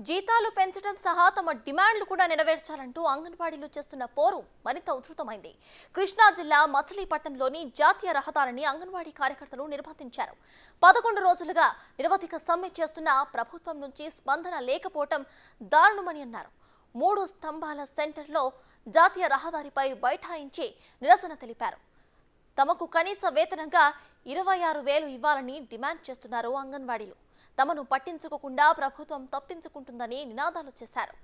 జీతాలు పెంచడం సహా తమ డిమాండ్లు కూడా నెరవేర్చాలంటూ అంగన్వాడీలు చేస్తున్న పోరు మరింత ఉధృతమైంది. కృష్ణా జిల్లా మచిలీపట్నంలోని జాతీయ రహదారిని అంగన్వాడీ కార్యకర్తలు నిర్బంధించారు. 11 రోజులుగా నిరవధిక సమ్మె చేస్తున్న ప్రభుత్వం నుంచి స్పందన లేకపోవడం దారుణమని అన్నారు. 3 స్తంభాల సెంటర్లో జాతీయ రహదారిపై బైఠాయించి నిరసన తెలిపారు. తమకు కనీస వేతనంగా 26,000 ఇవ్వాలని డిమాండ్ చేస్తున్నారు అంగన్వాడీలు. తమను పట్టించుకోకుండా ప్రభుత్వం తప్పించుకుంటుందని నినాదాలు చేశారు.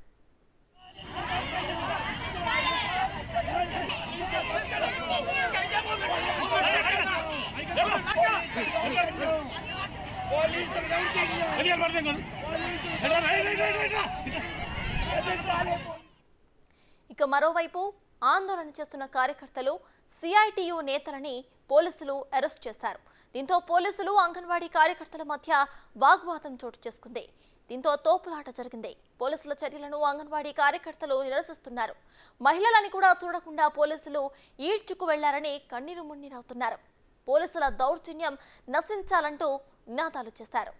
ఇక మరోవైపు ఆందోళన చేస్తున్న కార్యకర్తలు సిఐటియు నేతలని పోలీసులు అరెస్ట్ చేశారు. దీంతో పోలీసులు అంగన్వాడీ కార్యకర్తల మధ్య వాగ్వాదం చోటు చేసుకుంది. దీంతో తోపులాట జరిగింది. పోలీసుల చర్యలను అంగన్వాడీ కార్యకర్తలు నిరసిస్తున్నారు. మహిళలని కూడా చూడకుండా పోలీసులు ఈడ్చుకు వెళ్లారని కన్నీరు మున్నీరవుతున్నారు. పోలీసుల దౌర్జన్యం నశించాలంటూ నినాదాలు చేశారు.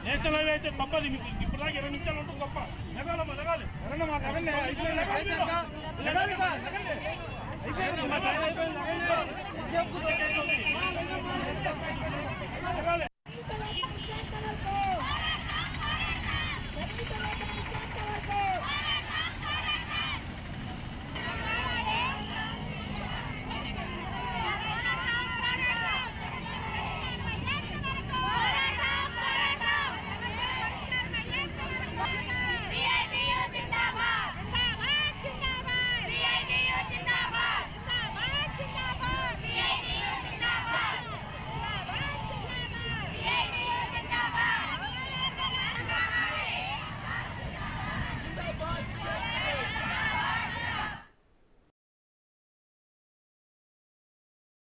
నేషనల్ హైవే అయితే తప్పది. మీకు ఇప్పుడు దాకా 20 నిమిషాలు ఉంటుంది తప్ప. లగాలి